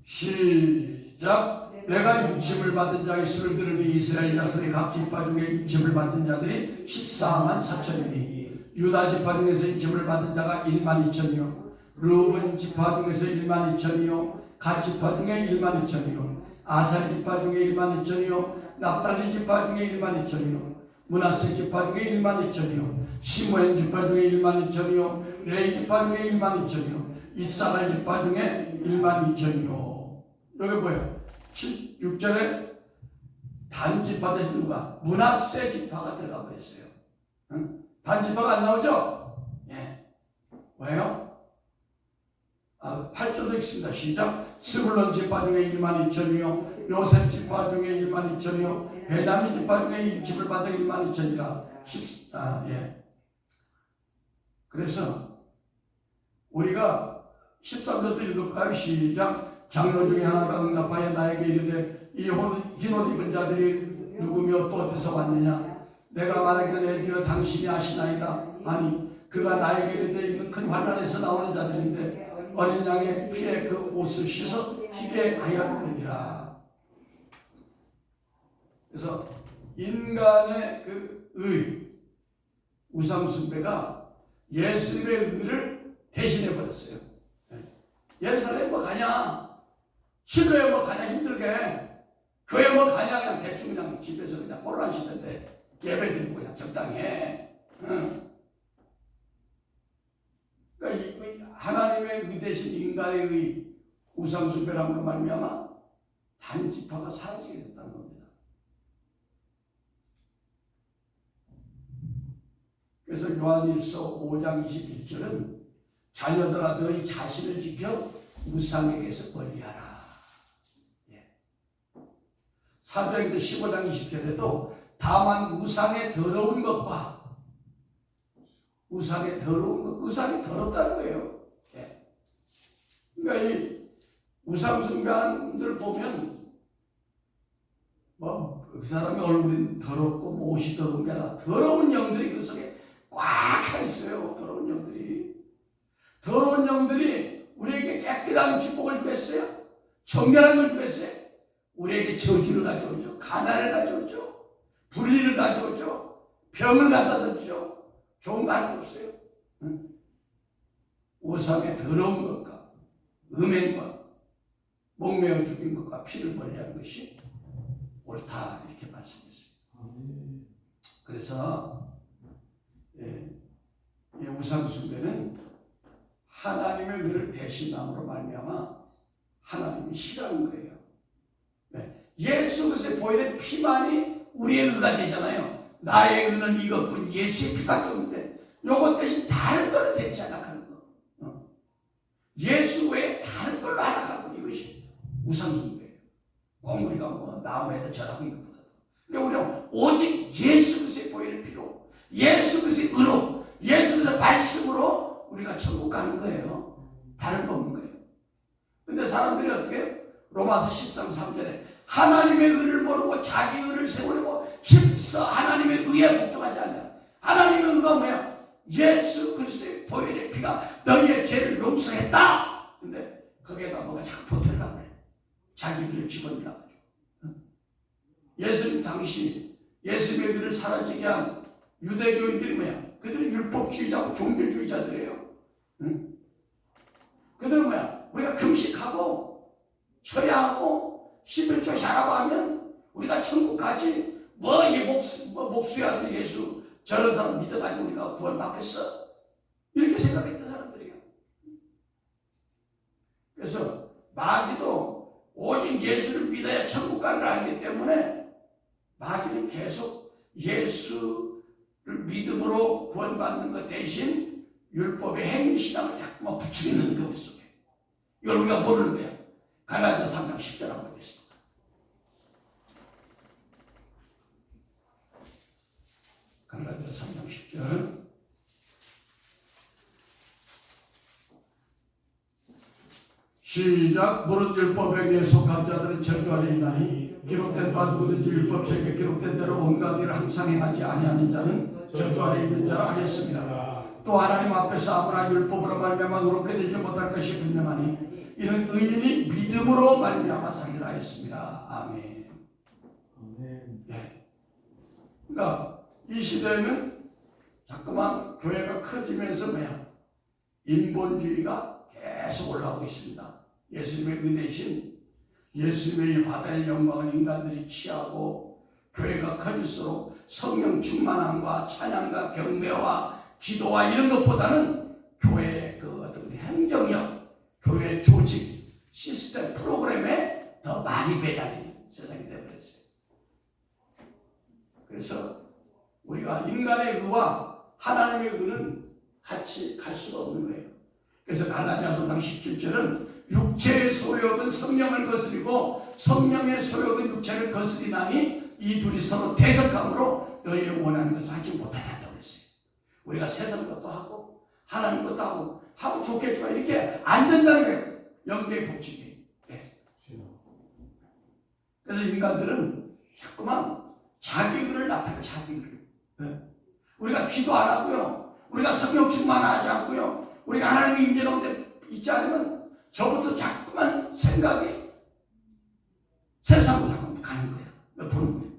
시작. 내가 인침을 받은 자의 수를 들으니 이스라엘 자손의 각 지파 중에 인침을 받은 자들이 14만 4천이니 유다 지파 중에서 인침을 받은 자가 1만 2천이요 르우븐 지파 중에서 1만 2천이요 갓 지파 중에 1만 2천이요 아살 지파 중에 1만 2천이요 납달리 지파 중에 1만 2천이요 므낫세 지파 중에 1만 2천이요 시므온 지파 중에 1만 2천이요 레위 지파 중에 1만 2천이요 이사갈 지파 중에 1만 2천이요. 여기 뭐예요? 6절에 단지파 대신 누가? 므낫세 지파가 들어가 버렸어요. 응? 단지파가 안 나오죠? 예. 왜요? 8절도 있습니다. 시작. 스불론 지파 중에 1만 2천이요 요셉 지파 중에 1만 2천이요 베냐민 지파 중에 인침을 받은 1만 2천이라 예. 그래서 우리가 13절도 읽을까요? 시작. 장로 중에 하나가 응답하여 나에게 이르되 이 흰 옷 입은 자들이 누구며 또 어디서 왔느냐? 내가 말하기를 내 주여 당신이 아시나이다. 아니 그가 나에게 이르되 이는 큰 환난에서 나오는 자들인데 어린 양의 피에 그 옷을 씻어 희게 하였느니라. 그래서 인간의 그 의, 우상숭배가 예수님의 의를 대신해 버렸어요. 예루살렘 뭐 가냐? 시내에 뭐 가냐 힘들게. 교회 뭐 가냐 그냥 대충 그냥 집에서 그냥 코로나 시대인데 예배 드리고 그냥 적당히 해. 그러니까 하나님의 의 대신 인간의 의 우상숭배라는 말미암아 단지파가 사라지게 됐다는 겁니다. 그래서 요한일서 5장 21절은 자녀들아 너희 자신을 지켜 우상에게서 멀리하라. 예. 사도행전 15장 20절에도 다만 우상의 더러운 것과 우상의 더러운 것, 우상이 더럽다는 거예요. 예. 그러니까 이 우상 숭배하는 분들 보면 뭐 그 사람의 얼굴이 더럽고 뭐 옷이 더러운 게 아니라 더러운 영들이 그 속에 꽉 차 있어요. 더러운 영들이. 더러운 영들이 우리에게 깨끗한 축복을 주겠어요? 정결한 걸 주겠어요? 우리에게 저주를 가져오죠. 가난을 가져오죠. 불의를 가져오죠. 병을 갖다 줬죠. 좋은 거 하나도 없어요. 응? 우상의 더러운 것과 음행과 목매어 죽인 것과 피를 멀리하는 것이 옳다 이렇게 말씀했어요. 그래서 이 우상 숭배는 하나님의 의를 대신함으로 말미암아 하나님이 싫어하는 거예요. 네. 예수 그리스도의 보혈의 피만이 우리의 의가 되잖아요. 나의 의는 이것뿐 예수의 피밖에 없는데 요것 대신 다른 거는 되지 않아가는 거. 예수 외에 다른 걸로 알아가는 거 이것이 우상 숭배예요. 꼭 우리가 뭐 나무에다 절하고 이것보다도. 그러니까 우리는 오직 예수 그리스도의 보혈의 피로 예수 그리스도의 의로 예수 그리스도의 말씀으로 우리가 천국 가는 거예요. 다른 거 없는 거예요. 근데 사람들이 어떻게 해요? 로마서 13, 3절에 하나님의 의를 모르고 자기 의를 세우려고 힘써 하나님의 의에 복종하지 않냐. 하나님의 의가 뭐야? 예수 그리스도의 보혈의 피가 너희의 죄를 용서했다. 근데 거기에다 뭐가 자꾸 붙으려고 그래. 자기 의를 집어넣으려고 하죠. 예수님 당시 예수님의 의를 사라지게 한 유대교인들이 뭐야? 그들은 율법주의자고 종교주의자들이에요. 응? 그들은 뭐야? 우리가 금식하고 철야하고 11조 잘하고 하면 우리가 천국 가지. 목수의 아들 예수 저런 사람 믿어가지고 우리가 구원받겠어? 이렇게 생각했던 사람들이에요. 그래서 마귀도 오직 예수를 믿어야 천국 가는 걸 알기 때문에 마귀는 계속 예수를 믿음으로 구원받는 것 대신 율법의 행위신앙을 자꾸만 부추기는 게 우리 속에. 이걸 우리가 모르는 거예요. 갈라디아서 3장 10절 한번 보겠습니다. 갈라디아서 3장 10절. 시작. 무릇 율법에게 속한 자들은 저주 아래 있나니 기록된 바 누구든지 율법책에 기록된 대로 온갖 일을 항상 행하지 아니하는 자는 저주 아래 있는 자라 하였습니다. 또 하나님 앞에서 아무나 율법으로 말미암아 의롭게 되지 못할 것이 분명하니 이는 의인이 믿음으로 말미암아 살리라 했습니다. 아멘. 예. 그러니까 이 시대에는 자꾸만 교회가 커지면서 뭐야? 인본주의가 계속 올라오고 있습니다. 예수님의 은혜신 예수님의 받을 영광을 인간들이 취하고 교회가 커질수록 성령 충만함과 찬양과 경배와 기도와 이런 것보다는 교회의 그 어떤 행정력, 교회 조직, 시스템, 프로그램에 더 많이 매달리는 세상이 되어버렸어요. 그래서 우리가 인간의 의와 하나님의 의는 같이 갈 수가 없는 거예요. 그래서 갈라디아서 5장 17절은 육체의 소욕은 성령을 거스리고 성령의 소욕은 육체를 거스리나니 이 둘이 서로 대적함으로 너희의 원하는 것을 하지 못하겠다고 그랬어요. 우리가 세상 것도 하고 하나님 것도 하고 좋겠지만 이렇게 안 된다는 거예요. 영계의 법칙이. 네. 그래서 인간들은 자꾸만 자기 의를 나타내요. 자기 의를. 네. 우리가 기도 안 하고요. 우리가 성령 충만하지 않고요. 우리가 하나님의 임재 가운데 있지 않으면 저부터 자꾸만 생각이 세상으로 자꾸 가는 거야. 보는 거예요.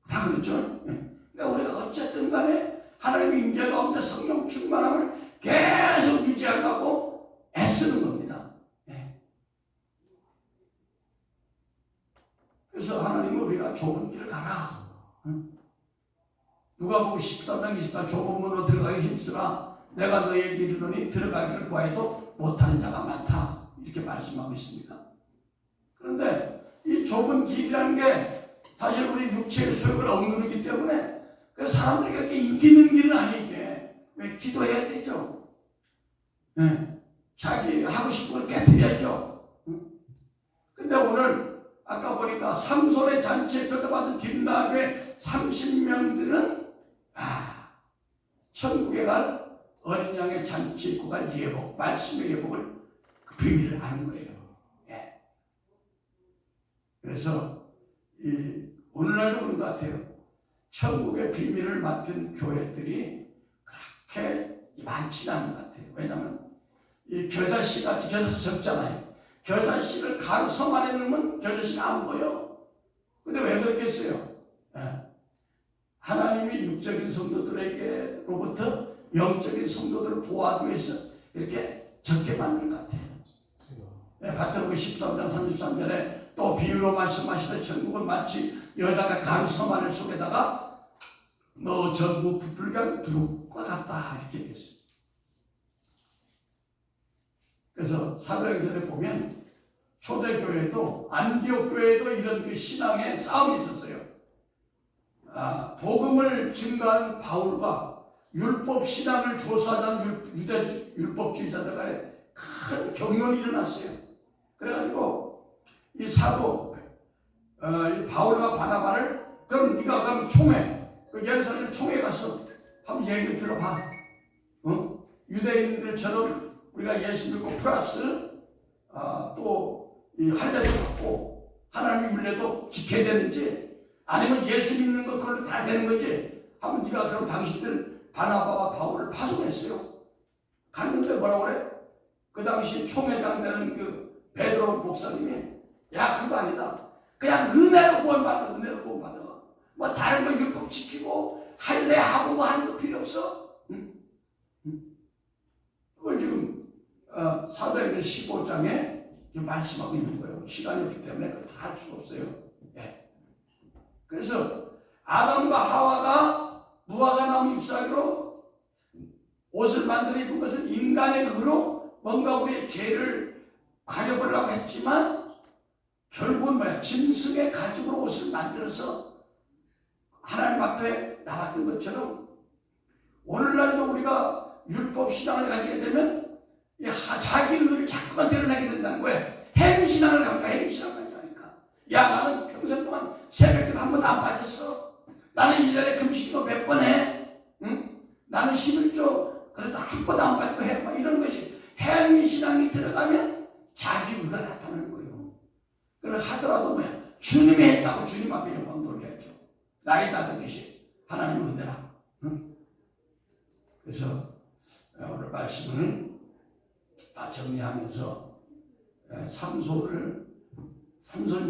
다 그렇죠? 네. 그러니까 우리가 어쨌든 간에 하나님의 임재 가운데 성령 충만함을 계속 유지하려고 애쓰는 겁니다. 네. 그래서 하나님은 우리가 좁은 길을 가라. 누가복음 13장 24 좁은 문으로 들어가기 힘쓰라. 내가 너희에게 이르노니 들어가기를 구해도 못하는 자가 많다. 이렇게 말씀하고 있습니다. 그런데 이 좁은 길이라는 게 사실 우리 육체의 소욕을 억누르기 때문에 그래서 사람들이 그렇게 인기 있는 길은 아니에요. 이게. 왜 기도해야 되죠? 네. 자기 하고 싶은 걸 깨뜨려야죠. 근데 오늘 아까 보니까 삼손의 잔치에 초대받은 뒷나귀 30명들은 천국에 갈 어린 양의 잔치에 구간 예복, 말씀의 예복을 그 비밀을 아는 거예요. 예. 그래서 오늘날도 그런 것 같아요. 천국의 비밀을 맡은 교회들이 그렇게 많지는 않은 것 같아요. 왜냐하면 이 겨자씨 같이 겨자씨 적잖아요. 겨자씨를 가로 성 안에 넣으면 겨자씨가 안 보여. 근데 왜 그렇겠어요? 예. 하나님이 육적인 성도들에게로부터 영적인 성도들을 보호하기 위해서 이렇게 적게 만든 것 같아요. 예, 바트로그 13장 33절에 또 비유로 말씀하시되 천국은 마치 여자가 가로 성 안을 속에다가 너 전부 부풀게 두룩과 같다 이렇게 얘기했어요. 그래서 사도행전에 보면 초대교회도 안디옥 교회도 이런 그 신앙의 싸움이 있었어요. 복음을 증거하는 바울과 율법 신앙을 조사하는 유대 율법주의자들 간에 큰 경론이 일어났어요. 그래가지고 이 사도 이 바울과 바나바를 그럼 네가 그럼 총회 그 예루살렘 총회 가서 한번 얘기를 들어봐. 유대인들처럼 우리가 예수 믿고 플러스 또 이 할례도 받고 하나님의 율례도 지켜야 되는지 아니면 예수 믿는 것 그걸로 다 되는 건지 한번 네가 그럼 당신들 바나바와 바울을 파송했어요. 갔는데 뭐라고 그래? 그 당시 총회장 되는 그 베드로 목사님이 야 그거 아니다. 그냥 은혜로 구원받아. 은혜로 구원받아. 뭐 다른 거 율법 지키고 할례하고 뭐 하는 거 필요 없어. 그걸 지금 사도행전 15장에 지금 말씀하고 있는 거예요. 시간이 없기 때문에 그걸 다 할 수가 없어요. 예. 그래서 아담과 하와가 무화과 나무 잎사귀로 옷을 만들어 입은 것은 인간의 의로 뭔가 우리의 죄를 가려보려고 했지만 결국은 뭐야? 짐승의 가죽으로 옷을 만들어서 하나님 앞에 나왔던 것처럼 오늘날도 우리가 율법 신앙을 가지게 되면 자기 의를 자꾸만 드러내게 된다는 거예요. 행위 신앙을 갈까? 행위 신앙을 가니까. 야 나는 평생 동안 새벽기도 한 번도 안 빠졌어. 나는 1년에 금식도 몇 번 해. 응? 나는 11조 그래도 한 번도 안 빠지고 해. 막 이런 것이 행위 신앙이 들어가면 자기 주님이 했다고 주님 앞에 영광 돌려야죠. 나의 다 그것이 하나님의 은혜라. 응? 그래서 오늘 말씀을 다 정리하면서 삼손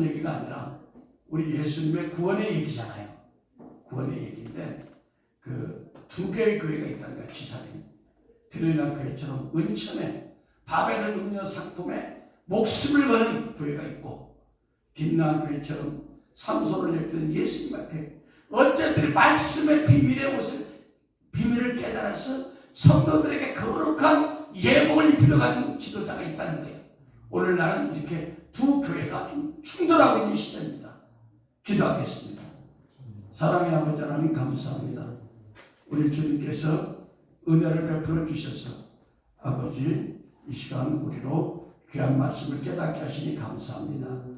얘기가 아니라 우리 예수님의 구원의 얘기잖아요. 구원의 얘기인데 그 두 개의 교회가 있다는 거야. 기사님 들리나 교회처럼 은천에 바벨론 음료 상품에 목숨을 거는 교회가 있고 뒷나 교회처럼 삼손을 예표한 예수님 앞에 어쨌든 말씀의 비밀을 깨달아서 성도들에게 거룩한 예복을 입히려가는 지도자가 있다는 거예요. 오늘날은 이렇게 두 교회가 좀 충돌하고 있는 시대입니다. 기도하겠습니다. 사랑의 아버지 하나님 감사합니다. 우리 주님께서 은혜를 베풀어 주셔서 아버지 이 시간 우리로 귀한 말씀을 깨닫게 하시니 감사합니다.